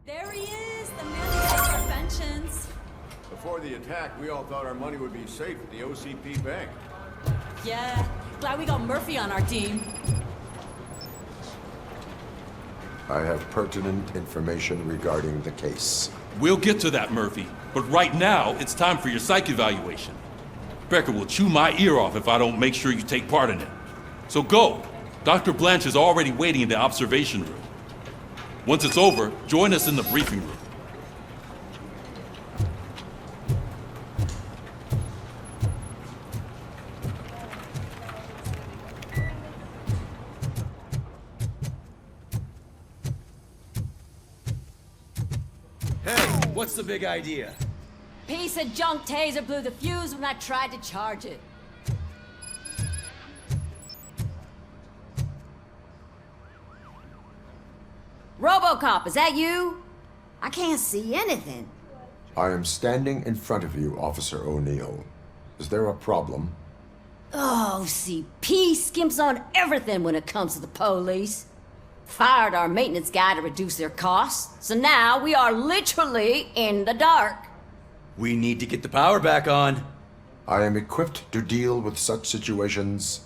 There he is, the man who takes our pensions. Before the attack, we all thought our money would be safe at the OCP bank. Yeah, glad we got Murphy on our team. I have pertinent information regarding the case. We'll get to that, Murphy. But right now, it's time for your psych evaluation. Becker will chew my ear off if I don't make sure you take part in it. So go. Dr. Blanche is already waiting in the observation room. Once it's over, join us in the briefing room. What's the big idea? Piece of junk taser blew the fuse when I tried to charge it. RoboCop, is that you? I can't see anything. I am standing in front of you, Officer O'Neill. Is there a problem? Oh, CP skimps on everything when it comes to the police. Fired our maintenance guy to reduce their costs, so now we are literally in the dark. We need to get the power back on. I am equipped to deal with such situations.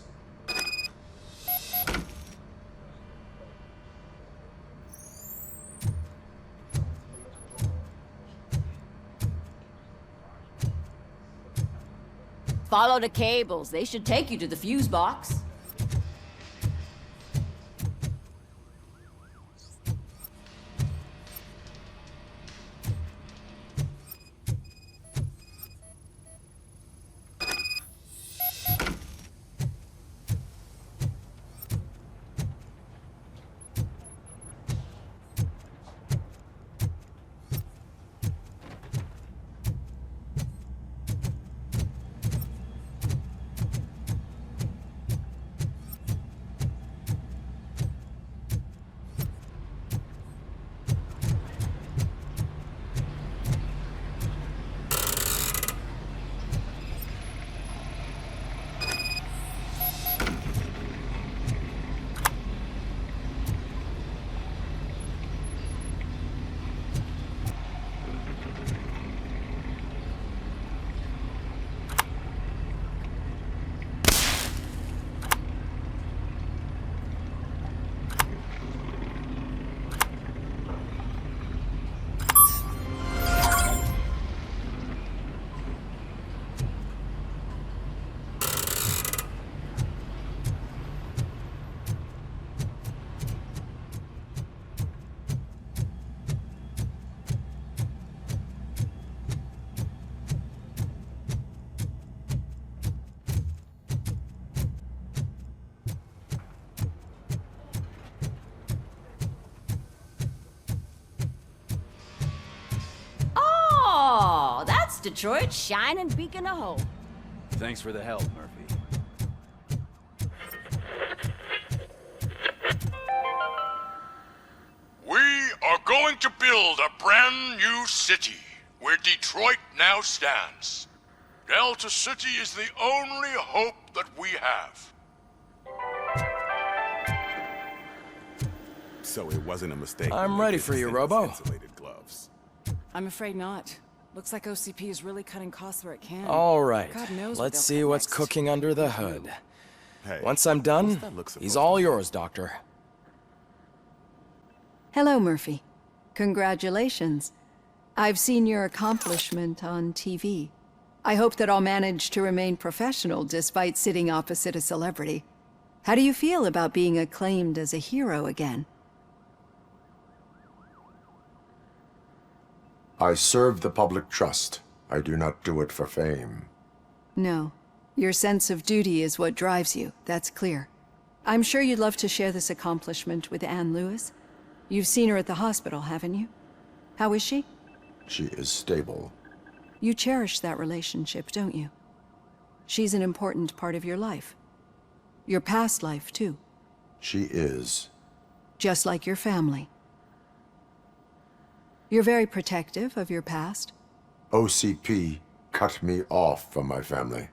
Follow the cables. They should take you to the fuse box. Detroit's shining beacon of hope. Thanks for the help, Murphy. We are going to build a brand new city where Detroit now stands. Delta City is the only hope that we have. So it wasn't a mistake. I'm ready for you, Robo. Insulated gloves. I'm afraid not. Looks like OCP is really cutting costs where it can. All right. God knows what Let's they'll see cut what's next. cooking under the hood. Hey, Once I'm done, what's that look supposed he's to all be? yours, Doctor. Hello, Murphy. Congratulations. I've seen your accomplishment on TV. I hope that I'll manage to remain professional despite sitting opposite a celebrity. How do you feel about being acclaimed as a hero again? I serve the public trust. I do not do it for fame. No. Your sense of duty is what drives you, that's clear. I'm sure you'd love to share this accomplishment with Anne Lewis. You've seen her at the hospital, haven't you? How is she? She is stable. You cherish that relationship, don't you? She's an important part of your life. Your past life, too. She is. Just like your family. You're very protective of your past. OCP cut me off from my family.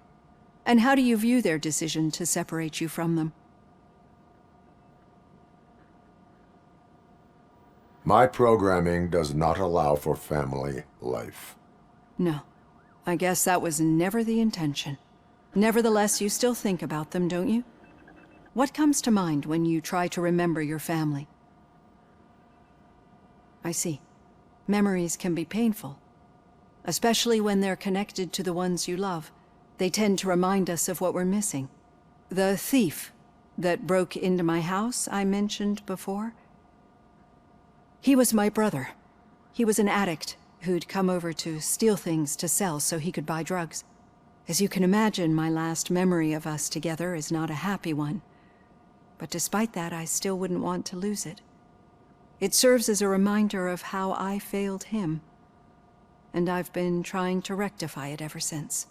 And how do you view their decision to separate you from them? My programming does not allow for family life. No. I guess that was never the intention. Nevertheless, you still think about them, don't you? What comes to mind when you try to remember your family? I see. Memories can be painful, especially when they're connected to the ones you love. They tend to remind us of what we're missing. The thief that broke into my house I mentioned before? He was my brother. He was an addict who'd come over to steal things to sell so he could buy drugs. As you can imagine, my last memory of us together is not a happy one. But despite that, I still wouldn't want to lose it. It serves as a reminder of how I failed him. And I've been trying to rectify it ever since.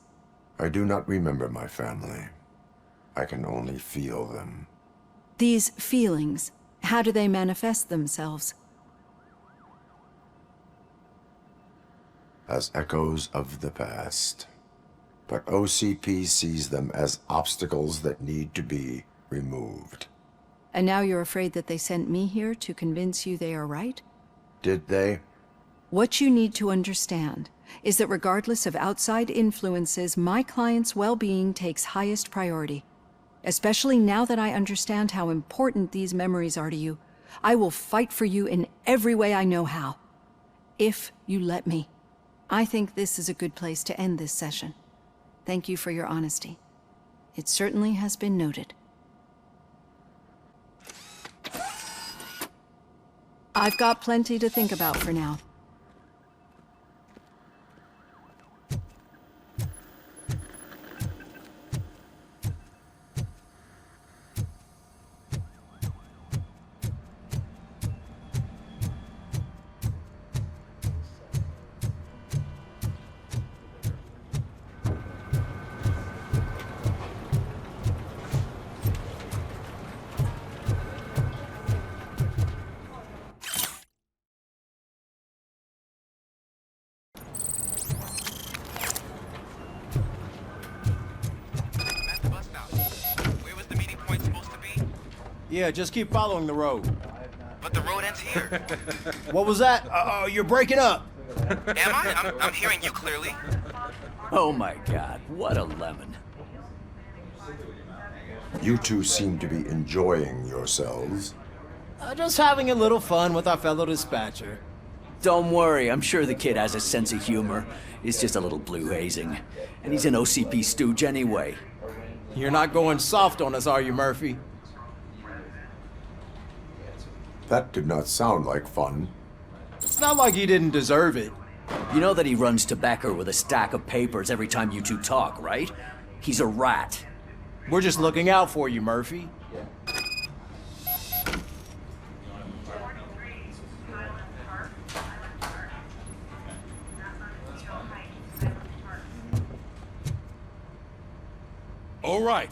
I do not remember my family. I can only feel them. These feelings, how do they manifest themselves? As echoes of the past. But OCP sees them as obstacles that need to be removed. And now you're afraid that they sent me here to convince you they are right? Did they? What you need to understand is that regardless of outside influences, my client's well-being takes highest priority. Especially now that I understand how important these memories are to you, I will fight for you in every way I know how. If you let me. I think this is a good place to end this session. Thank you for your honesty. It certainly has been noted. I've got plenty to think about for now. Yeah, just keep following the road. But the road ends here. What was that? You're breaking up. Am I? I'm hearing you clearly. Oh my god, what a lemon. You two seem to be enjoying yourselves. Just having a little fun with our fellow dispatcher. Don't worry, I'm sure the kid has a sense of humor. It's just a little blue hazing. And he's an OCP stooge anyway. You're not going soft on us, are you, Murphy? That did not sound like fun. It's not like he didn't deserve it. You know that he runs to Becker with a stack of papers every time you two talk, right? He's a rat. We're just looking out for you, Murphy. All right.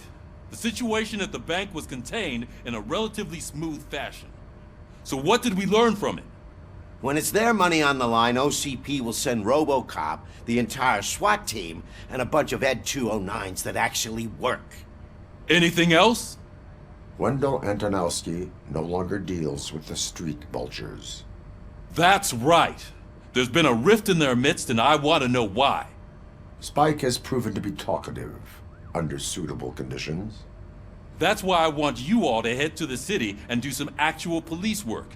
The situation at the bank was contained in a relatively smooth fashion. So what did we learn from it? When it's their money on the line, OCP will send RoboCop, the entire SWAT team, and a bunch of Ed 209s that actually work. Anything else? Wendell Antonowski no longer deals with the street vultures. That's right. There's been a rift in their midst, and I want to know why. Spike has proven to be talkative, under suitable conditions. That's why I want you all to head to the city and do some actual police work.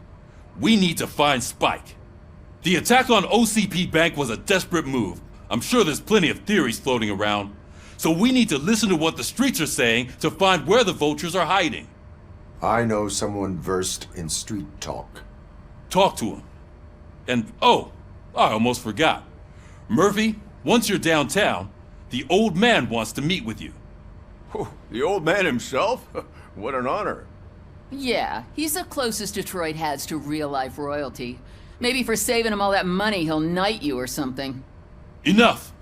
We need to find Spike. The attack on OCP Bank was a desperate move. I'm sure there's plenty of theories floating around. So we need to listen to what the streets are saying to find where the vultures are hiding. I know someone versed in street talk. Talk to him. And, oh, I almost forgot. Murphy, once you're downtown, the old man wants to meet with you. Oh, the old man himself? What an honor. Yeah, he's the closest Detroit has to real-life royalty. Maybe for saving him all that money, he'll knight you or something. Enough!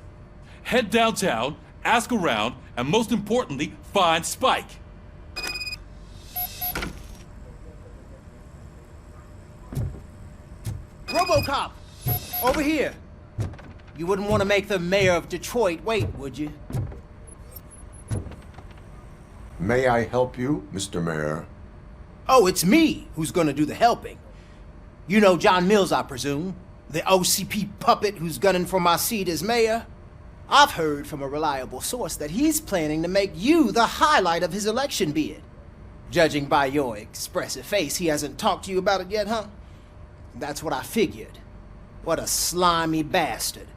Head downtown, ask around, and most importantly, find Spike. RoboCop! Over here! You wouldn't want to make the mayor of Detroit wait, would you? May I help you, Mr. Mayor? Oh, it's me who's gonna do the helping. You know John Mills, I presume? The OCP puppet who's gunning for my seat as mayor? I've heard from a reliable source that he's planning to make you the highlight of his election bid. Judging by your expressive face, he hasn't talked to you about it yet, huh? That's what I figured. What a slimy bastard.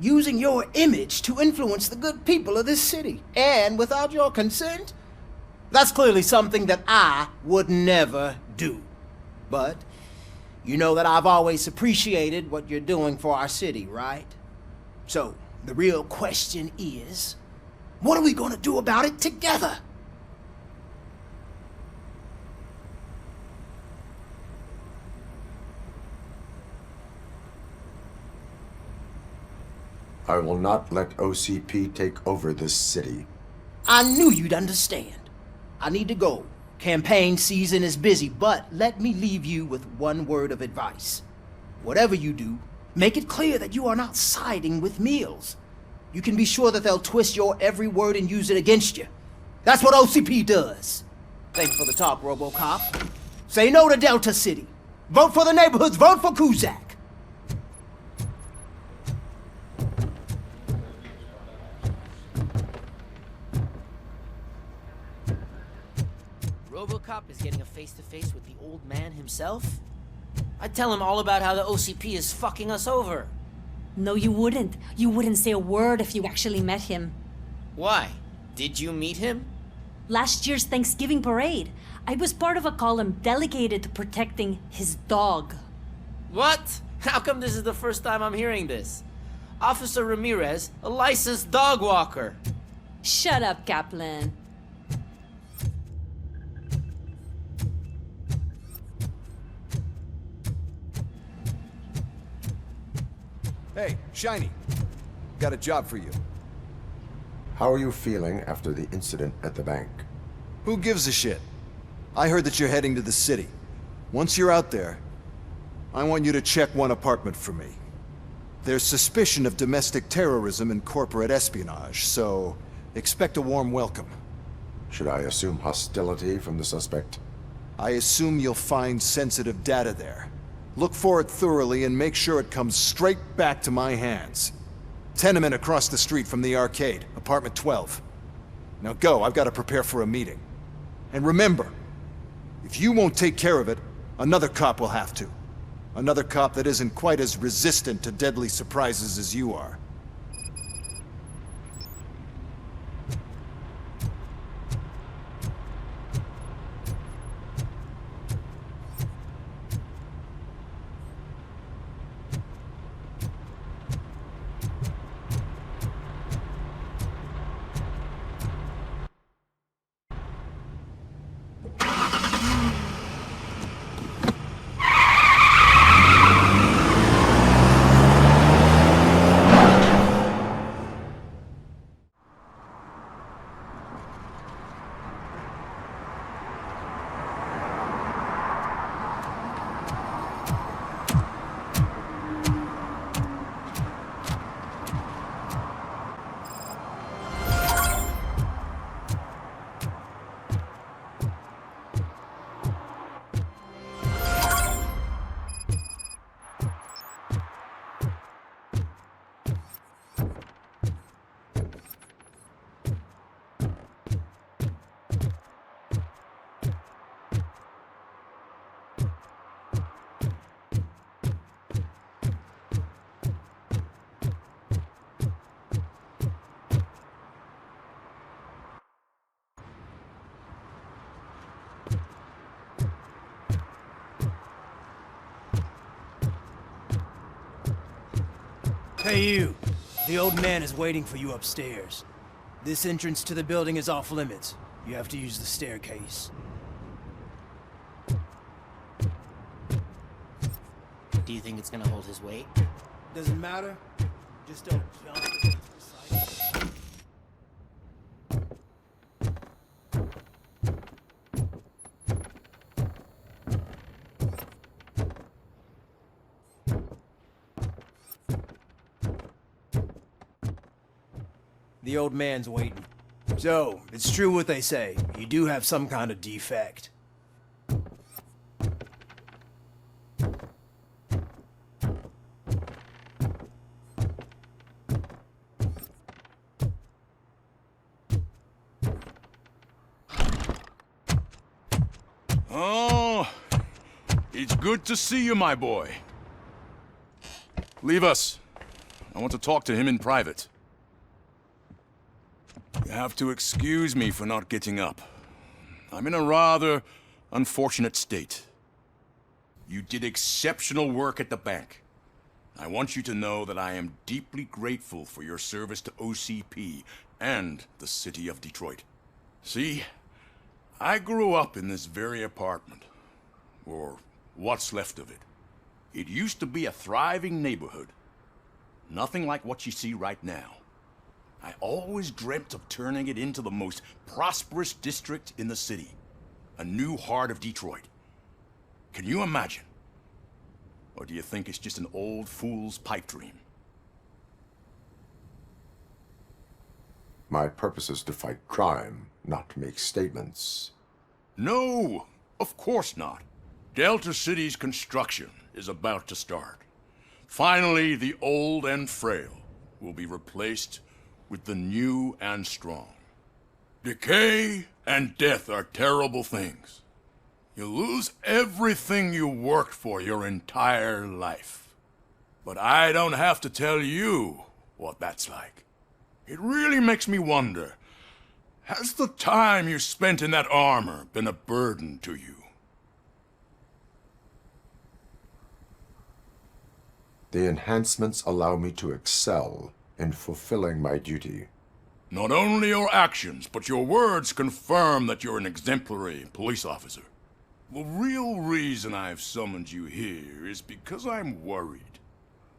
Using your image to influence the good people of this city, and without your consent? That's clearly something that I would never do. But you know that I've always appreciated what you're doing for our city, right? So, the real question is, what are we gonna do about it together? I will not let OCP take over this city. I knew you'd understand. I need to go. Campaign season is busy, but let me leave you with one word of advice. Whatever you do, make it clear that you are not siding with Mills. You can be sure that they'll twist your every word and use it against you. That's what OCP does. Thanks for the talk, RoboCop. Say no to Delta City. Vote for the neighborhoods. Vote for Kuzak. RoboCop is getting a face-to-face with the old man himself? I'd tell him all about how the OCP is fucking us over. No, you wouldn't. You wouldn't say a word if you actually met him. Why? Did you meet him? Last year's Thanksgiving parade, I was part of a column delegated to protecting his dog. What? How come this is the first time I'm hearing this? Officer Ramirez, a licensed dog walker. Shut up, Kaplan. Hey, Shiny. Got a job for you. How are you feeling after the incident at the bank? Who gives a shit? I heard that you're heading to the city. Once you're out there, I want you to check one apartment for me. There's suspicion of domestic terrorism and corporate espionage, so expect a warm welcome. Should I assume hostility from the suspect? I assume you'll find sensitive data there. Look for it thoroughly and make sure it comes straight back to my hands. Tenement across the street from the arcade, apartment 12. Now go, I've got to prepare for a meeting. And remember, if you won't take care of it, another cop will have to. Another cop that isn't quite as resistant to deadly surprises as you are. Hey you, the old man is waiting for you upstairs. This entrance to the building is off limits. You have to use the staircase. Do you think it's gonna hold his weight? Doesn't matter. Just don't jump. The old man's waiting. So, it's true what they say. You do have some kind of defect. Oh, it's good to see you, my boy. Leave us. I want to talk to him in private. You have to excuse me for not getting up. I'm in a rather unfortunate state. You did exceptional work at the bank. I want you to know that I am deeply grateful for your service to OCP and the city of Detroit. See, I grew up in this very apartment, or what's left of it. It used to be a thriving neighborhood. Nothing like what you see right now. I always dreamt of turning it into the most prosperous district in the city. A new heart of Detroit. Can you imagine? Or do you think it's just an old fool's pipe dream? My purpose is to fight crime, not to make statements. No, of course not. Delta City's construction is about to start. Finally, the old and frail will be replaced with the new and strong. Decay and death are terrible things. You lose everything you worked for your entire life. But I don't have to tell you what that's like. It really makes me wonder, has the time you spent in that armor been a burden to you? The enhancements allow me to excel in fulfilling my duty. Not only your actions, but your words confirm that you're an exemplary police officer. The real reason I've summoned you here is because I'm worried.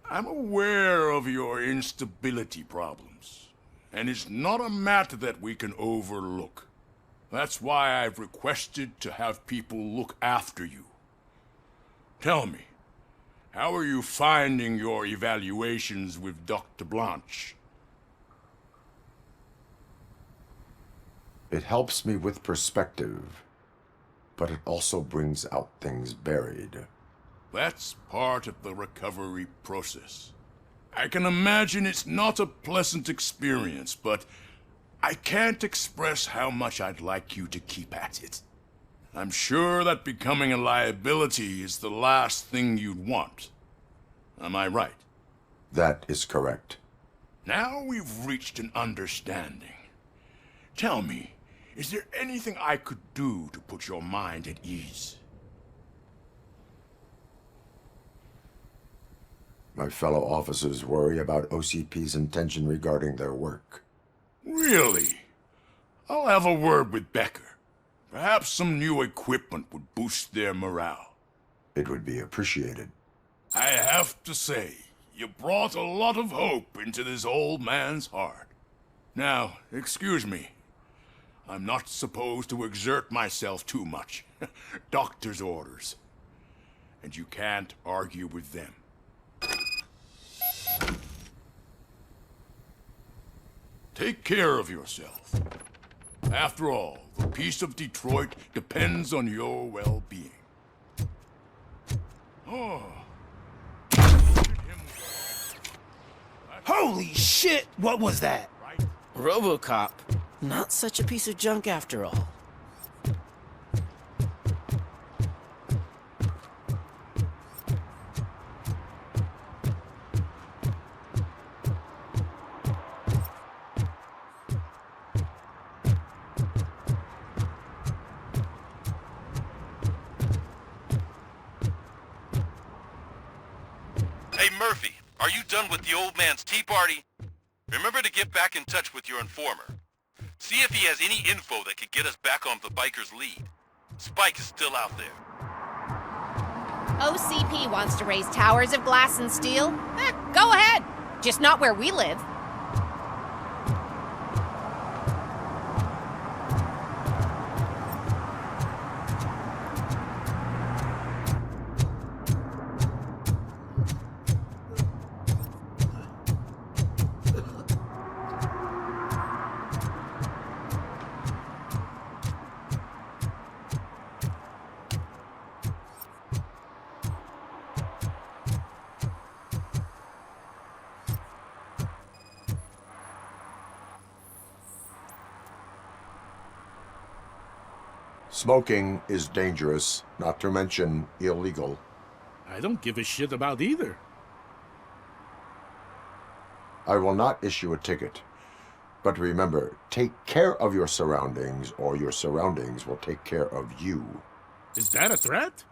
I'm aware of your instability problems, and it's not a matter that we can overlook. That's why I've requested to have people look after you. Tell me, how are you finding your evaluations with Dr. Blanche? It helps me with perspective, but it also brings out things buried. That's part of the recovery process. I can imagine it's not a pleasant experience, but I can't express how much I'd like you to keep at it. I'm sure that becoming a liability is the last thing you'd want. Am I right? That is correct. Now we've reached an understanding. Tell me, is there anything I could do to put your mind at ease? My fellow officers worry about OCP's intention regarding their work. Really? I'll have a word with Becker. Perhaps some new equipment would boost their morale. It would be appreciated. I have to say, you brought a lot of hope into this old man's heart. Now, excuse me. I'm not supposed to exert myself too much. Doctor's orders. And you can't argue with them. Take care of yourself. After all, the peace of Detroit depends on your well-being. Oh. Holy shit! What was that? RoboCop. Not such a piece of junk after all. Hey, Murphy, are you done with the old man's tea party? Remember to get back in touch with your informer. See if he has any info that could get us back on the biker's lead. Spike is still out there. OCP wants to raise towers of glass and steel? Go ahead. Just not where we live. Smoking is dangerous, not to mention illegal. I don't give a shit about either. I will not issue a ticket. But remember, take care of your surroundings, or your surroundings will take care of you. Is that a threat?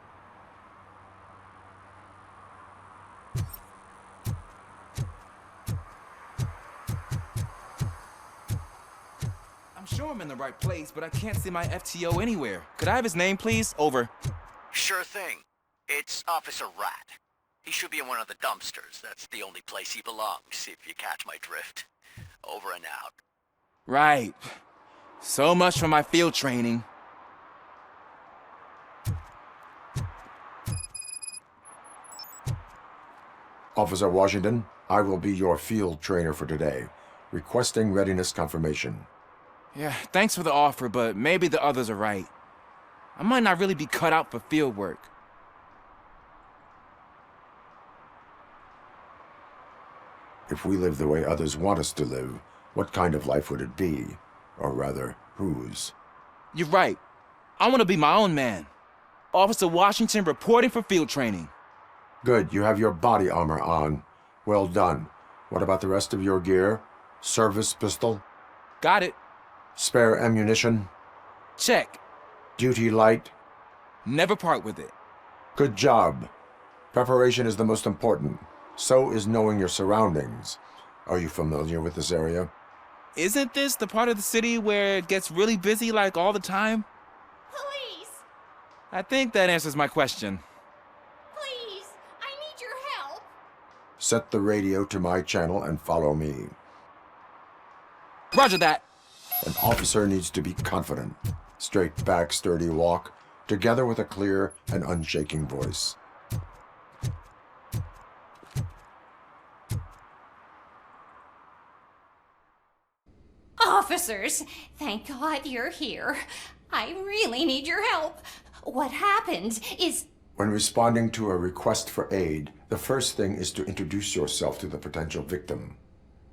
I'm sure I'm in the right place, but I can't see my FTO anywhere. Could I have his name, please? Over. Sure thing. It's Officer Rat. He should be in one of the dumpsters. That's the only place he belongs, if you catch my drift. Over and out. Right. So much for my field training. Officer Washington, I will be your field trainer for today. Requesting readiness confirmation. Yeah, thanks for the offer, but maybe the others are right. I might not really be cut out for field work. If we live the way others want us to live, what kind of life would it be? Or rather, whose? You're right. I want to be my own man. Officer Washington reporting for field training. Good, you have your body armor on. Well done. What about the rest of your gear? Service pistol? Got it. Spare ammunition? Check. Duty light? Never part with it. Good job. Preparation is the most important. So is knowing your surroundings. Are you familiar with this area? Isn't this the part of the city where it gets really busy like all the time? Police! I think that answers my question. Please! I need your help! Set the radio to my channel and follow me. Roger that. An officer needs to be confident. Straight back, sturdy walk, together with a clear and unshaking voice. Officers, thank God you're here. I really need your help. What happened is... When responding to a request for aid, the first thing is to introduce yourself to the potential victim.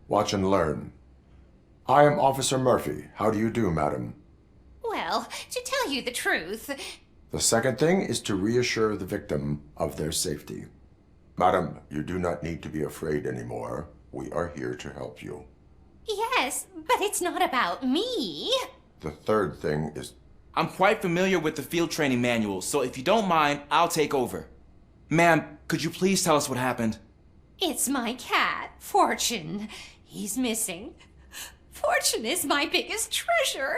Watch and learn. I am Officer Murphy. How do you do, madam? Well, to tell you the truth... The second thing is to reassure the victim of their safety. Madam, you do not need to be afraid anymore. We are here to help you. Yes, but it's not about me. The third thing is... I'm quite familiar with the field training manual, so if you don't mind, I'll take over. Ma'am, could you please tell us what happened? It's my cat, Fortune. He's missing. Fortune is my biggest treasure.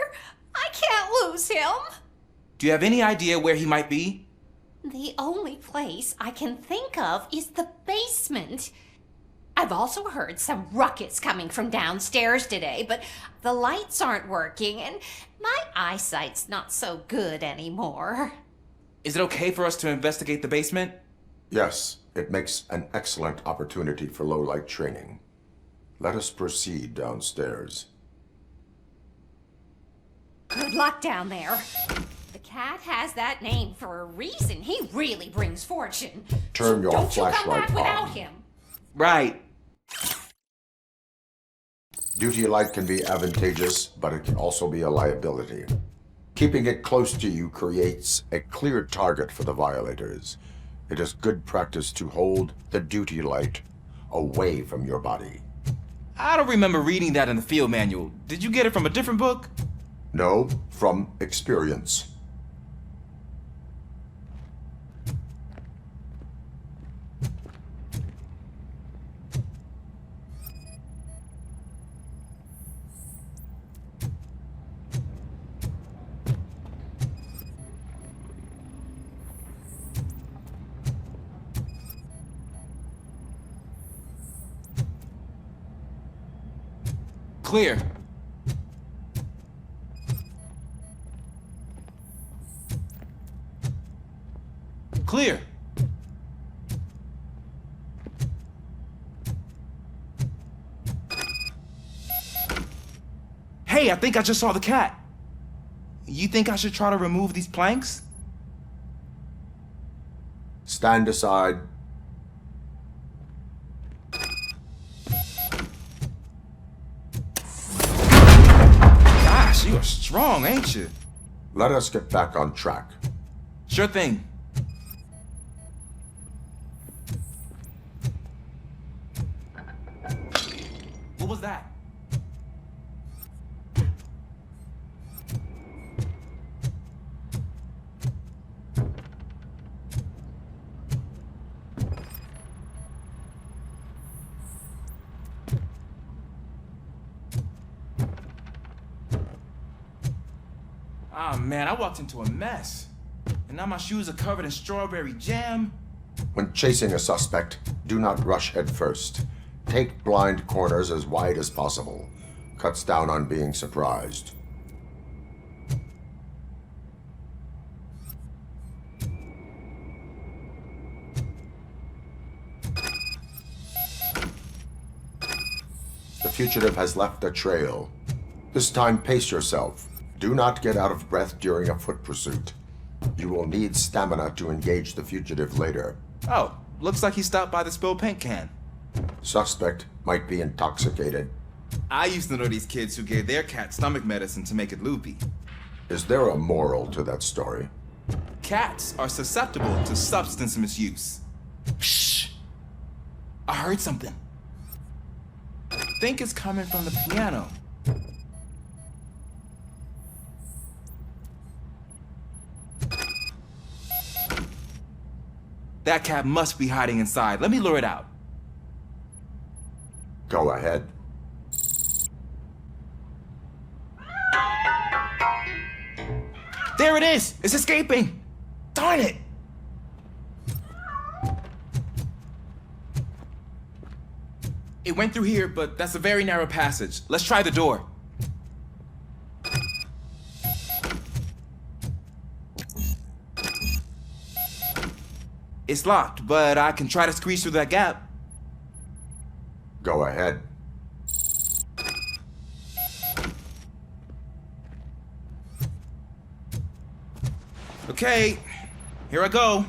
I can't lose him. Do you have any idea where he might be? The only place I can think of is the basement. I've also heard some ruckus coming from downstairs today, but the lights aren't working and my eyesight's not so good anymore. Is it okay for us to investigate the basement? Yes, it makes an excellent opportunity for low-light training. Let us proceed downstairs. Good luck down there. The cat has that name for a reason. He really brings fortune. Turn your Don't you come flashlight back without on. him. Right. Duty light can be advantageous, but it can also be a liability. Keeping it close to you creates a clear target for the violators. It is good practice to hold the duty light away from your body. I don't remember reading that in the field manual. Did you get it from a different book? No, from experience. Clear. Clear. Hey, I think I just saw the cat. You think I should try to remove these planks? Stand aside. Gosh, you are strong, ain't you? Let us get back on track. Sure thing. What was that? Ah, man, I walked into a mess. And now my shoes are covered in strawberry jam. When chasing a suspect, do not rush head first. Take blind corners as wide as possible. Cuts down on being surprised. The fugitive has left a trail. This time, pace yourself. Do not get out of breath during a foot pursuit. You will need stamina to engage the fugitive later. Oh, looks like he stopped by the spilled paint can. Suspect might be intoxicated. I used to know these kids who gave their cat stomach medicine to make it loopy. Is there a moral to that story? Cats are susceptible to substance misuse. Shh! I heard something. I think it's coming from the piano. That cat must be hiding inside. Let me lure it out. Go ahead. There it is! It's escaping! Darn it! It went through here, but that's a very narrow passage. Let's try the door. It's locked, but I can try to squeeze through that gap. Go ahead. Okay, here I go.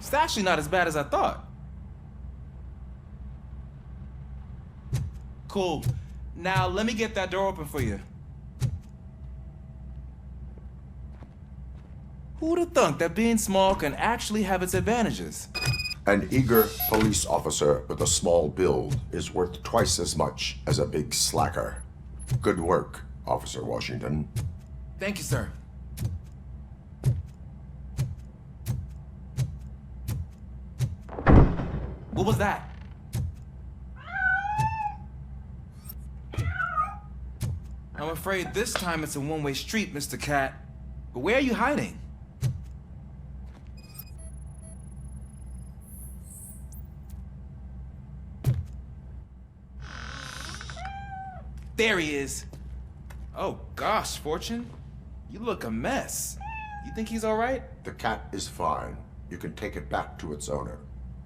It's actually not as bad as I thought. Cool. Now let me get that door open for you. Who'd have thunk that being small can actually have its advantages? An eager police officer with a small build is worth twice as much as a big slacker. Good work, Officer Washington. Thank you, sir. What was that? I'm afraid this time it's a one-way street, Mr. Cat. But where are you hiding? There he is. Oh gosh, Fortune. You look a mess. You think he's all right? The cat is fine. You can take it back to its owner.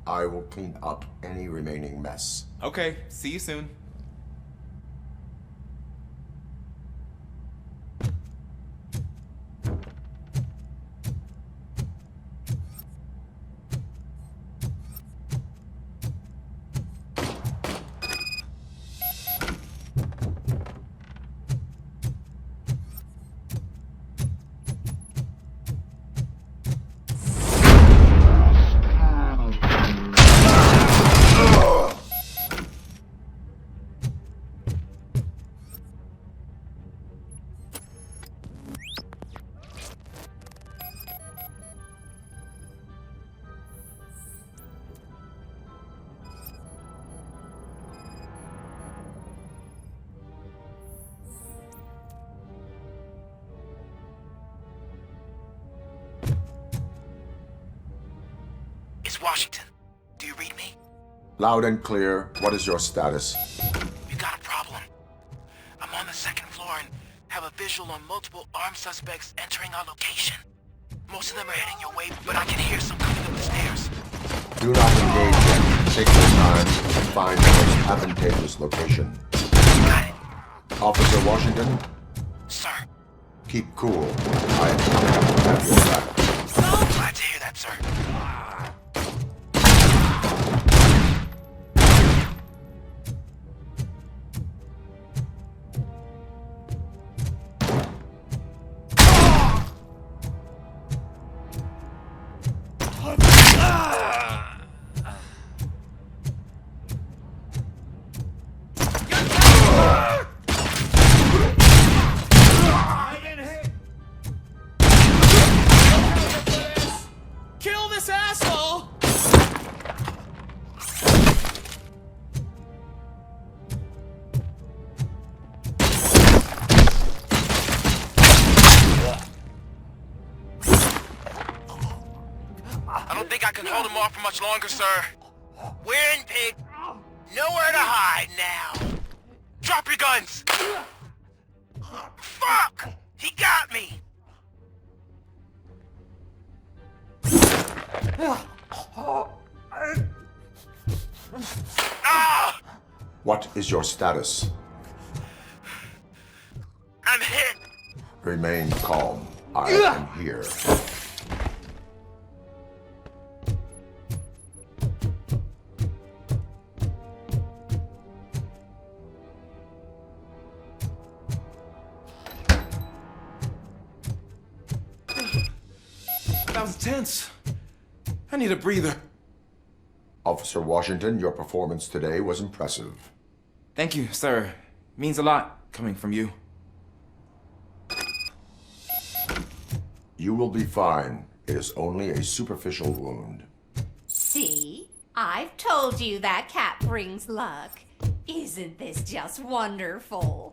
I will clean up any remaining mess. Okay, see you soon. It's Washington. Do you read me? Loud and clear. What is your status? We got a problem. I'm on the second floor and have a visual on multiple armed suspects entering our location. Most of them are heading your way, but I can hear some coming up the stairs. Do not engage them. Take your time and find the most advantageous location. Got it. Officer Washington? Sir. Keep cool. I am coming up to have your back. Glad to hear that, sir. don't think I can hold him off for much longer, sir. We're in, pig. Nowhere to hide now. Drop your guns! Fuck! He got me! Ah! What is your status? I'm hit! Remain calm. I am here. That was tense. I need a breather. Officer Washington, your performance today was impressive. Thank you, sir. Means a lot coming from you. You will be fine. It is only a superficial wound. See? I've told you that cat brings luck. Isn't this just wonderful?